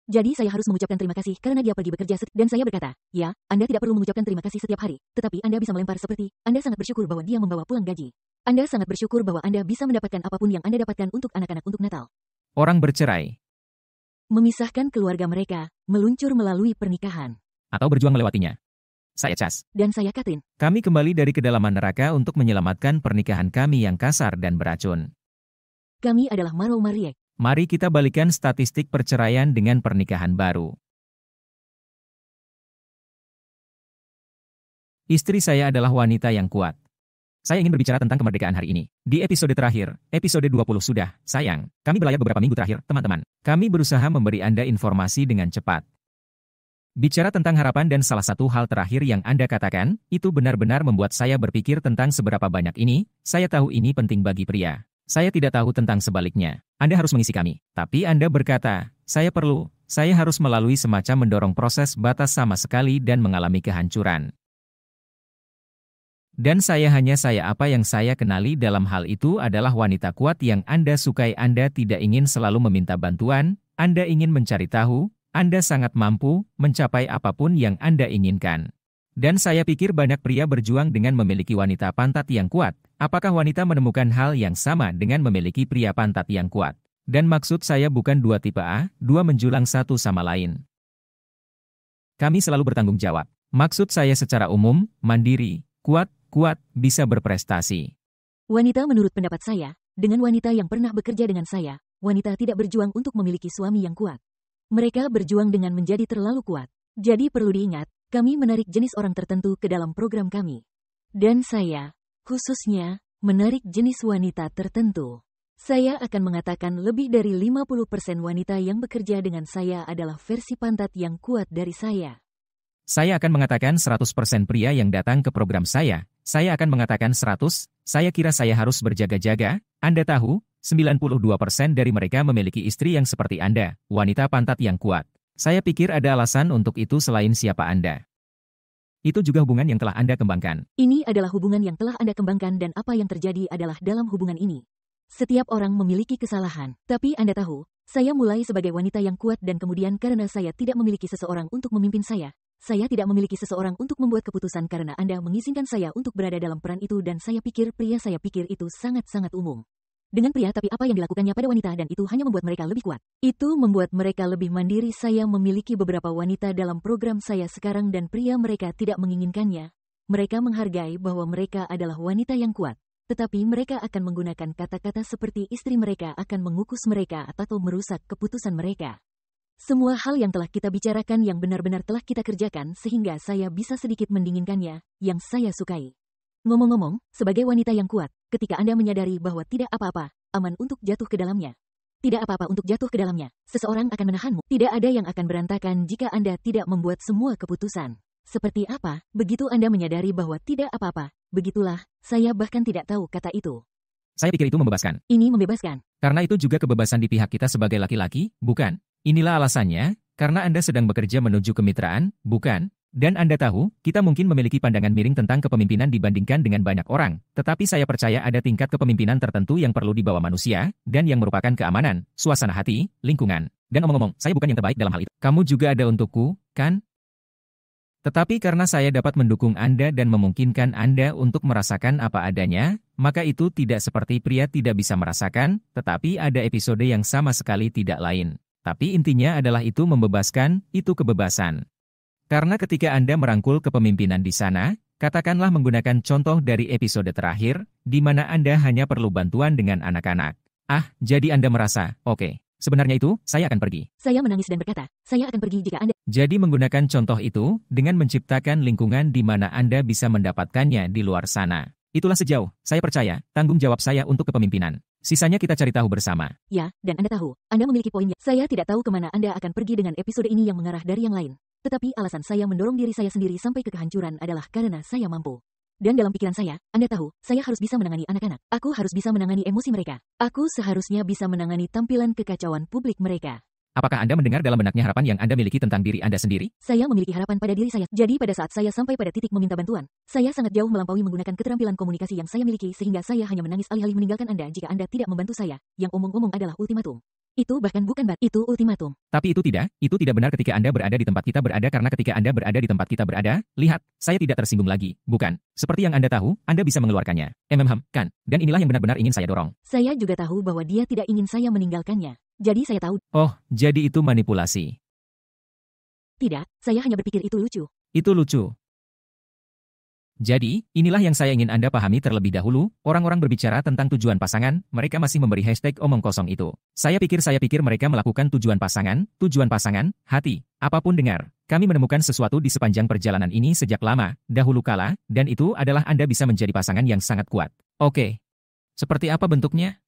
Jadi saya harus mengucapkan terima kasih karena dia pergi bekerja dan saya berkata, ya, Anda tidak perlu mengucapkan terima kasih setiap hari, tetapi Anda bisa melempar seperti, Anda sangat bersyukur bahwa dia membawa pulang gaji. Anda sangat bersyukur bahwa Anda bisa mendapatkan apapun yang Anda dapatkan untuk anak-anak untuk Natal. Orang bercerai. Memisahkan keluarga mereka, meluncur melalui pernikahan. Atau berjuang melewatinya. Saya Cas. Dan saya Katrin. Kami kembali dari kedalaman neraka untuk menyelamatkan pernikahan kami yang kasar dan beracun. Kami adalah Maro Mariek. Mari kita balikan statistik perceraian dengan pernikahan baru. Istri saya adalah wanita yang kuat. Saya ingin berbicara tentang kemerdekaan hari ini. Di episode terakhir, episode 20 sudah, sayang. Kami berlayar beberapa minggu terakhir, teman-teman. Kami berusaha memberi Anda informasi dengan cepat. Bicara tentang harapan dan salah satu hal terakhir yang Anda katakan, itu benar-benar membuat saya berpikir tentang seberapa banyak ini, saya tahu ini penting bagi pria. Saya tidak tahu tentang sebaliknya. Anda harus mengisi kami. Tapi Anda berkata, saya harus melalui semacam mendorong proses batas sama sekali dan mengalami kehancuran. Dan apa yang saya kenali dalam hal itu adalah wanita kuat yang Anda sukai. Anda tidak ingin selalu meminta bantuan, Anda ingin mencari tahu, Anda sangat mampu mencapai apapun yang Anda inginkan. Dan saya pikir banyak pria berjuang dengan memiliki wanita pantat yang kuat. Apakah wanita menemukan hal yang sama dengan memiliki pria pantat yang kuat? Dan maksud saya bukan dua tipe A, dua menjulang satu sama lain. Kami selalu bertanggung jawab. Maksud saya secara umum, mandiri, kuat, bisa berprestasi. Wanita menurut pendapat saya, dengan wanita yang pernah bekerja dengan saya, wanita tidak berjuang untuk memiliki suami yang kuat. Mereka berjuang dengan menjadi terlalu kuat. Jadi perlu diingat, kami menarik jenis orang tertentu ke dalam program kami. Dan saya, khususnya, menarik jenis wanita tertentu. Saya akan mengatakan lebih dari 50% wanita yang bekerja dengan saya adalah versi pantat yang kuat dari saya. Saya akan mengatakan 100% pria yang datang ke program saya akan mengatakan 100, saya kira saya harus berjaga-jaga. Anda tahu, 92% dari mereka memiliki istri yang seperti Anda, wanita pantat yang kuat. Saya pikir ada alasan untuk itu selain siapa Anda. Itu juga hubungan yang telah Anda kembangkan. Ini adalah hubungan yang telah Anda kembangkan dan apa yang terjadi adalah dalam hubungan ini. Setiap orang memiliki kesalahan, tapi Anda tahu, saya mulai sebagai wanita yang kuat dan kemudian karena saya tidak memiliki seseorang untuk memimpin saya tidak memiliki seseorang untuk membuat keputusan karena Anda mengizinkan saya untuk berada dalam peran itu dan saya pikir itu sangat-sangat umum. Dengan pria tapi apa yang dilakukannya pada wanita dan itu hanya membuat mereka lebih kuat. Itu membuat mereka lebih mandiri. Saya memiliki beberapa wanita dalam program saya sekarang dan pria mereka tidak menginginkannya. Mereka menghargai bahwa mereka adalah wanita yang kuat. Tetapi mereka akan menggunakan kata-kata seperti istri mereka akan mengukus mereka atau merusak keputusan mereka. Semua hal yang telah kita bicarakan yang benar-benar telah kita kerjakan sehingga saya bisa sedikit mendinginkannya, yang saya sukai. Ngomong-ngomong, sebagai wanita yang kuat, ketika Anda menyadari bahwa tidak apa-apa, aman untuk jatuh ke dalamnya. Tidak apa-apa untuk jatuh ke dalamnya, seseorang akan menahanmu. Tidak ada yang akan berantakan jika Anda tidak membuat semua keputusan. Seperti apa, begitu Anda menyadari bahwa tidak apa-apa, begitulah, saya bahkan tidak tahu kata itu. Saya pikir itu membebaskan. Ini membebaskan. Karena itu juga kebebasan di pihak kita sebagai laki-laki, bukan? Inilah alasannya, karena Anda sedang bekerja menuju kemitraan, bukan? Dan Anda tahu, kita mungkin memiliki pandangan miring tentang kepemimpinan dibandingkan dengan banyak orang, tetapi saya percaya ada tingkat kepemimpinan tertentu yang perlu dibawa manusia, dan yang merupakan keamanan, suasana hati, lingkungan. Dan omong-omong, saya bukan yang terbaik dalam hal itu. Kamu juga ada untukku, kan? Tetapi karena saya dapat mendukung Anda dan memungkinkan Anda untuk merasakan apa adanya, maka itu tidak seperti pria tidak bisa merasakan, tetapi ada episode yang sama sekali tidak lain. Tapi intinya adalah itu membebaskan, itu kebebasan. Karena ketika Anda merangkul kepemimpinan di sana, katakanlah menggunakan contoh dari episode terakhir, di mana Anda hanya perlu bantuan dengan anak-anak. Jadi Anda merasa, oke, sebenarnya itu, saya akan pergi. Saya menangis dan berkata, saya akan pergi jika Anda... Jadi menggunakan contoh itu, dengan menciptakan lingkungan di mana Anda bisa mendapatkannya di luar sana. Itulah sejauh, saya percaya, tanggung jawab saya untuk kepemimpinan. Sisanya kita cari tahu bersama. Ya, dan Anda tahu, Anda memiliki poinnya. Saya tidak tahu kemana Anda akan pergi dengan episode ini yang mengarah dari yang lain. Tetapi alasan saya mendorong diri saya sendiri sampai ke kehancuran adalah karena saya mampu. Dan dalam pikiran saya, Anda tahu, saya harus bisa menangani anak-anak. Aku harus bisa menangani emosi mereka. Aku seharusnya bisa menangani tampilan kekacauan publik mereka. Apakah Anda mendengar dalam benaknya harapan yang Anda miliki tentang diri Anda sendiri? Saya memiliki harapan pada diri saya. Jadi pada saat saya sampai pada titik meminta bantuan, saya sangat jauh melampaui menggunakan keterampilan komunikasi yang saya miliki sehingga saya hanya menangis alih-alih meninggalkan Anda jika Anda tidak membantu saya. Yang omong-omong adalah ultimatum. Itu bahkan bukan itu ultimatum. Tapi itu tidak benar ketika Anda berada di tempat kita berada karena ketika Anda berada di tempat kita berada, lihat, saya tidak tersinggung lagi, bukan? Seperti yang Anda tahu, Anda bisa mengeluarkannya. Kan? Dan inilah yang benar-benar ingin saya dorong. Saya juga tahu bahwa dia tidak ingin saya meninggalkannya. Jadi saya tahu. Oh, jadi itu manipulasi. Tidak, saya hanya berpikir itu lucu. Itu lucu. Jadi, inilah yang saya ingin Anda pahami terlebih dahulu, orang-orang berbicara tentang tujuan pasangan, mereka masih memberi hashtag omong kosong itu. Saya pikir mereka melakukan tujuan pasangan, hati, apapun dengar. Kami menemukan sesuatu di sepanjang perjalanan ini sejak lama, dahulu kala, dan itu adalah Anda bisa menjadi pasangan yang sangat kuat. Oke. Seperti apa bentuknya?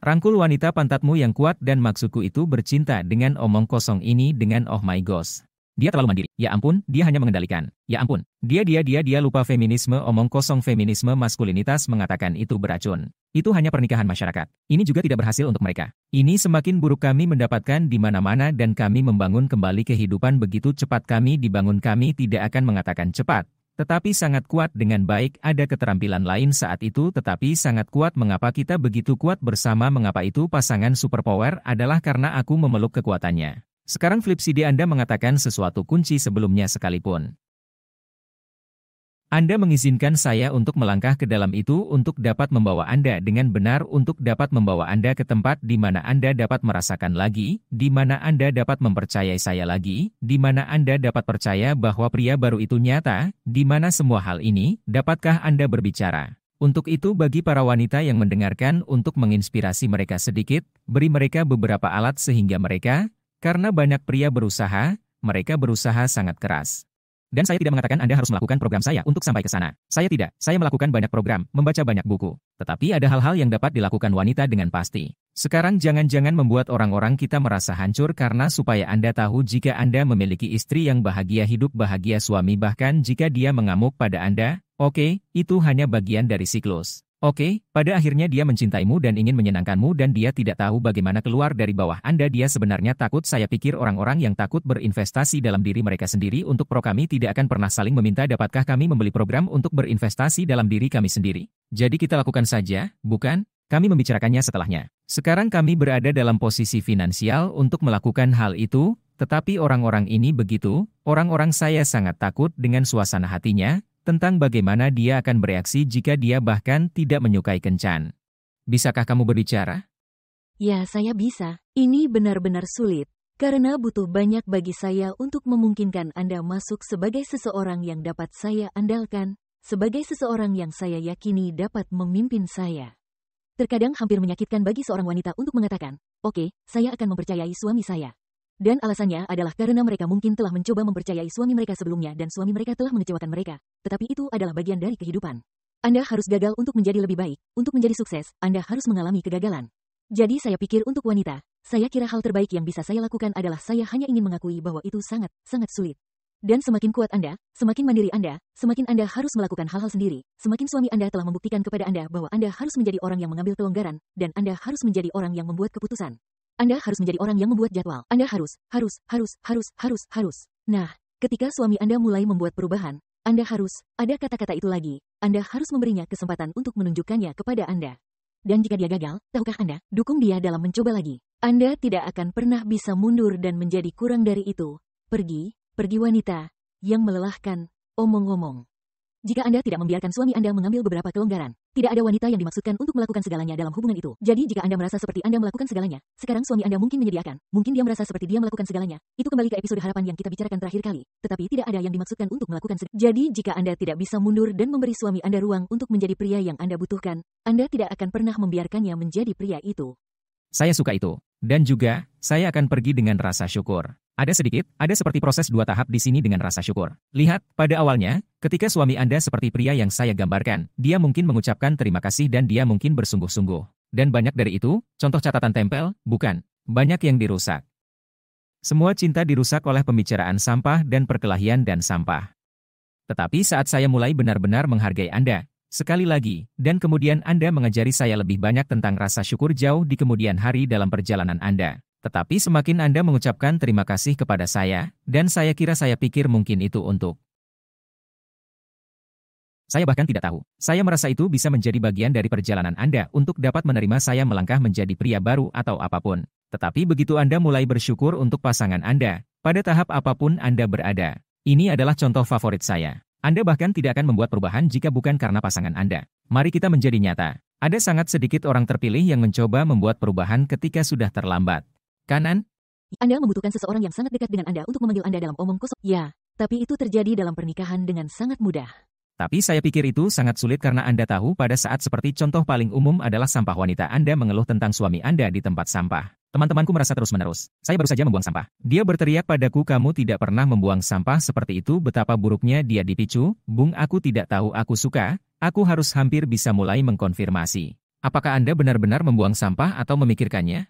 Rangkul wanita pantatmu yang kuat dan maksudku itu bercinta dengan omong kosong ini dengan oh my gosh. Dia terlalu mandiri. Ya ampun, dia hanya mengendalikan. Ya ampun, dia lupa feminisme omong kosong feminisme maskulinitas mengatakan itu beracun. Itu hanya pernikahan masyarakat. Ini juga tidak berhasil untuk mereka. Ini semakin buruk kami mendapatkan di mana-mana dan kami membangun kembali kehidupan begitu cepat kami dibangun kami tidak akan mengatakan cepat. Tetapi sangat kuat dengan baik ada keterampilan lain saat itu tetapi sangat kuat mengapa kita begitu kuat bersama mengapa itu pasangan superpower adalah karena aku memeluk kekuatannya. Sekarang flip side Anda mengatakan sesuatu kunci sebelumnya sekalipun. Anda mengizinkan saya untuk melangkah ke dalam itu untuk dapat membawa Anda dengan benar untuk dapat membawa Anda ke tempat di mana Anda dapat merasakan lagi, di mana Anda dapat mempercayai saya lagi, di mana Anda dapat percaya bahwa pria baru itu nyata, di mana semua hal ini, dapatkah Anda berbicara? Untuk itu bagi para wanita yang mendengarkan untuk menginspirasi mereka sedikit, beri mereka beberapa alat sehingga mereka, karena banyak pria berusaha, mereka berusaha sangat keras. Dan saya tidak mengatakan Anda harus melakukan program saya untuk sampai ke sana. Saya tidak, saya melakukan banyak program, membaca banyak buku. Tetapi ada hal-hal yang dapat dilakukan wanita dengan pasti. Sekarang jangan-jangan membuat orang-orang kita merasa hancur karena supaya Anda tahu jika Anda memiliki istri yang bahagia hidup bahagia suami bahkan jika dia mengamuk pada Anda, oke, itu hanya bagian dari siklus. Oke, pada akhirnya dia mencintaimu dan ingin menyenangkanmu dan dia tidak tahu bagaimana keluar dari bawah Anda dia sebenarnya takut saya pikir orang-orang yang takut berinvestasi dalam diri mereka sendiri untuk kami tidak akan pernah saling meminta dapatkah kami membeli program untuk berinvestasi dalam diri kami sendiri. Jadi kita lakukan saja, bukan? Kami membicarakannya setelahnya. Sekarang kami berada dalam posisi finansial untuk melakukan hal itu, tetapi orang-orang ini begitu, orang-orang saya sangat takut dengan suasana hatinya, tentang bagaimana dia akan bereaksi jika dia bahkan tidak menyukai kencan. Bisakah kamu berbicara? Ya, saya bisa. Ini benar-benar sulit, karena butuh banyak bagi saya untuk memungkinkan Anda masuk sebagai seseorang yang dapat saya andalkan, sebagai seseorang yang saya yakini dapat memimpin saya. Terkadang hampir menyakitkan bagi seorang wanita untuk mengatakan, oke, saya akan mempercayai suami saya. Dan alasannya adalah karena mereka mungkin telah mencoba mempercayai suami mereka sebelumnya dan suami mereka telah mengecewakan mereka. Tetapi itu adalah bagian dari kehidupan. Anda harus gagal untuk menjadi lebih baik. Untuk menjadi sukses, Anda harus mengalami kegagalan. Jadi saya pikir untuk wanita, saya kira hal terbaik yang bisa saya lakukan adalah saya hanya ingin mengakui bahwa itu sangat, sangat sulit. Dan semakin kuat Anda, semakin mandiri Anda, semakin Anda harus melakukan hal-hal sendiri. Semakin suami Anda telah membuktikan kepada Anda bahwa Anda harus menjadi orang yang mengambil kelonggaran, dan Anda harus menjadi orang yang membuat keputusan. Anda harus menjadi orang yang membuat jadwal. Anda harus. Nah, ketika suami Anda mulai membuat perubahan, Anda harus, ada kata-kata itu lagi, Anda harus memberinya kesempatan untuk menunjukkannya kepada Anda. Dan jika dia gagal, tahukah Anda, dukung dia dalam mencoba lagi. Anda tidak akan pernah bisa mundur dan menjadi kurang dari itu. Pergi wanita, yang melelahkan, omong-omong. Jika Anda tidak membiarkan suami Anda mengambil beberapa kelonggaran, tidak ada wanita yang dimaksudkan untuk melakukan segalanya dalam hubungan itu. Jadi jika Anda merasa seperti Anda melakukan segalanya, sekarang suami Anda mungkin menyediakan, mungkin dia merasa seperti dia melakukan segalanya. Itu kembali ke episode harapan yang kita bicarakan terakhir kali. Tetapi tidak ada yang dimaksudkan untuk melakukan segalanya. Jadi jika Anda tidak bisa mundur dan memberi suami Anda ruang untuk menjadi pria yang Anda butuhkan, Anda tidak akan pernah membiarkannya menjadi pria itu. Saya suka itu. Dan juga, saya akan pergi dengan rasa syukur. Ada seperti proses 2 tahap di sini dengan rasa syukur. Lihat, pada awalnya, ketika suami Anda seperti pria yang saya gambarkan, dia mungkin mengucapkan terima kasih dan dia mungkin bersungguh-sungguh. Dan banyak dari itu, contoh catatan tempel, bukan, banyak yang dirusak. Semua cinta dirusak oleh pembicaraan sampah dan perkelahian dan sampah. Tetapi saat saya mulai benar-benar menghargai Anda, sekali lagi, dan kemudian Anda mengajari saya lebih banyak tentang rasa syukur jauh di kemudian hari dalam perjalanan Anda. Tetapi semakin Anda mengucapkan terima kasih kepada saya, dan saya pikir mungkin itu untuk. Saya bahkan tidak tahu. Saya merasa itu bisa menjadi bagian dari perjalanan Anda untuk dapat menerima saya melangkah menjadi pria baru atau apapun. Tetapi begitu Anda mulai bersyukur untuk pasangan Anda, pada tahap apapun Anda berada. Ini adalah contoh favorit saya. Anda bahkan tidak akan membuat perubahan jika bukan karena pasangan Anda. Mari kita menjadi nyata. Ada sangat sedikit orang terpilih yang mencoba membuat perubahan ketika sudah terlambat. Kanan? Anda membutuhkan seseorang yang sangat dekat dengan Anda untuk memanggil Anda dalam omong kosong. Ya, tapi itu terjadi dalam pernikahan dengan sangat mudah. Tapi saya pikir itu sangat sulit karena Anda tahu pada saat seperti contoh paling umum adalah sampah wanita Anda mengeluh tentang suami Anda di tempat sampah. Teman-temanku merasa terus-menerus. Saya baru saja membuang sampah. Dia berteriak padaku, kamu tidak pernah membuang sampah seperti itu, betapa buruknya dia dipicu. Bung, aku tidak tahu aku suka. Aku harus hampir bisa mulai mengkonfirmasi. Apakah Anda benar-benar membuang sampah atau memikirkannya?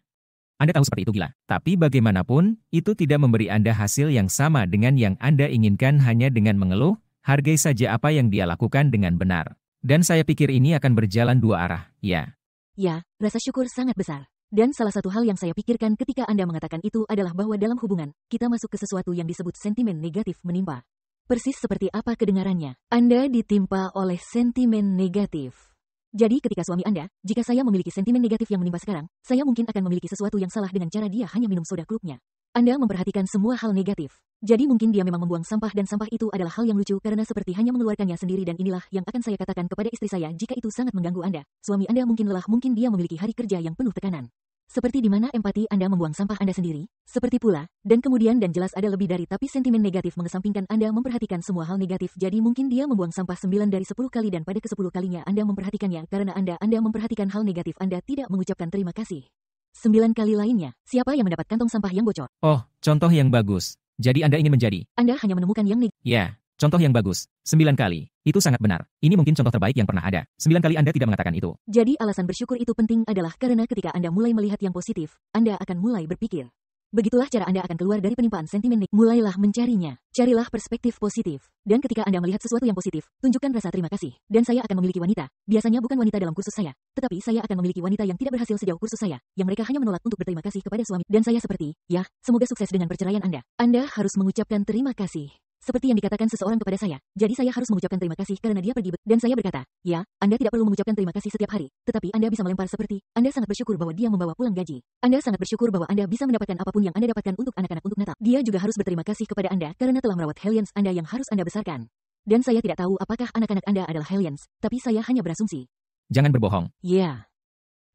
Anda tahu seperti itu gila. Tapi bagaimanapun, itu tidak memberi Anda hasil yang sama dengan yang Anda inginkan hanya dengan mengeluh. Hargai saja apa yang dia lakukan dengan benar. Dan saya pikir ini akan berjalan dua arah, ya. Ya, rasa syukur sangat besar. Dan salah satu hal yang saya pikirkan ketika Anda mengatakan itu adalah bahwa dalam hubungan, kita masuk ke sesuatu yang disebut sentimen negatif menimpa. Persis seperti apa kedengarannya. Anda ditimpa oleh sentimen negatif. Jadi ketika suami Anda, jika saya memiliki sentimen negatif yang menimpa sekarang, saya mungkin akan memiliki sesuatu yang salah dengan cara dia hanya minum soda klubnya. Anda memperhatikan semua hal negatif. Jadi mungkin dia memang membuang sampah dan sampah itu adalah hal yang lucu karena seperti hanya mengeluarkannya sendiri dan inilah yang akan saya katakan kepada istri saya jika itu sangat mengganggu Anda. Suami Anda mungkin lelah, mungkin dia memiliki hari kerja yang penuh tekanan. Seperti di mana empati Anda membuang sampah Anda sendiri, seperti pula, dan kemudian dan jelas ada lebih dari tapi sentimen negatif mengesampingkan Anda memperhatikan semua hal negatif jadi mungkin dia membuang sampah 9 dari 10 kali dan pada ke-10 kalinya Anda memperhatikannya karena Anda memperhatikan hal negatif Anda tidak mengucapkan terima kasih. 9 kali lainnya, siapa yang mendapat kantong sampah yang bocor? Oh, contoh yang bagus. Jadi Anda ingin menjadi? Anda hanya menemukan yang negatif. Ya, contoh yang bagus. 9 kali. Itu sangat benar. Ini mungkin contoh terbaik yang pernah ada. 9 kali Anda tidak mengatakan itu. Jadi alasan bersyukur itu penting adalah karena ketika Anda mulai melihat yang positif, Anda akan mulai berpikir. Begitulah cara Anda akan keluar dari penimpaan sentimen negatif. Mulailah mencarinya. Carilah perspektif positif. Dan ketika Anda melihat sesuatu yang positif, tunjukkan rasa terima kasih. Dan saya akan memiliki wanita. Biasanya bukan wanita dalam kursus saya. Tetapi saya akan memiliki wanita yang tidak berhasil sejauh kursus saya. Yang mereka hanya menolak untuk berterima kasih kepada suami. Dan saya seperti, ya, semoga sukses dengan perceraian Anda. Anda harus mengucapkan terima kasih. Seperti yang dikatakan seseorang kepada saya. Jadi saya harus mengucapkan terima kasih karena dia pergi. Dan saya berkata, ya, Anda tidak perlu mengucapkan terima kasih setiap hari. Tetapi Anda bisa melempar seperti, Anda sangat bersyukur bahwa dia membawa pulang gaji. Anda sangat bersyukur bahwa Anda bisa mendapatkan apapun yang Anda dapatkan untuk anak-anak untuk Natal. Dia juga harus berterima kasih kepada Anda karena telah merawat Hellions Anda yang harus Anda besarkan. Dan saya tidak tahu apakah anak-anak Anda adalah Hellions, tapi saya hanya berasumsi. Jangan berbohong. Ya.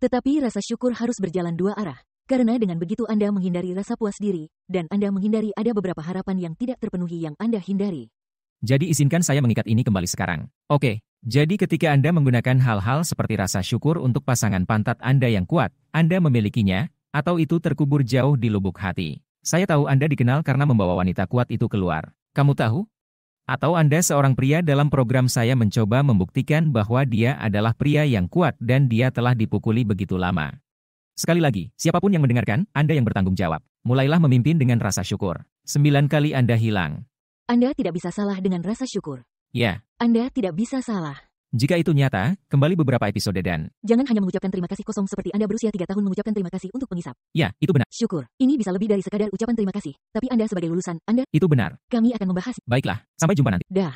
Tetapi rasa syukur harus berjalan dua arah. Karena dengan begitu Anda menghindari rasa puas diri, dan Anda menghindari ada beberapa harapan yang tidak terpenuhi yang Anda hindari. Jadi izinkan saya mengikat ini kembali sekarang. Oke, jadi ketika Anda menggunakan hal-hal seperti rasa syukur untuk pasangan pantat Anda yang kuat, Anda memilikinya, atau itu terkubur jauh di lubuk hati. Saya tahu Anda dikenal karena membawa wanita kuat itu keluar. Kamu tahu? Atau Anda seorang pria dalam program saya mencoba membuktikan bahwa dia adalah pria yang kuat dan dia telah dipukuli begitu lama. Sekali lagi, siapapun yang mendengarkan, Anda yang bertanggung jawab. Mulailah memimpin dengan rasa syukur. 9 kali Anda hilang. Anda tidak bisa salah dengan rasa syukur. Ya. Anda tidak bisa salah. Jika itu nyata, kembali beberapa episode dan... Jangan hanya mengucapkan terima kasih kosong seperti Anda berusia 3 tahun mengucapkan terima kasih untuk pengisap. Ya, itu benar. Syukur. Ini bisa lebih dari sekadar ucapan terima kasih. Tapi Anda sebagai lulusan, Anda... Itu benar. Kami akan membahas. Baiklah, sampai jumpa nanti. Dah.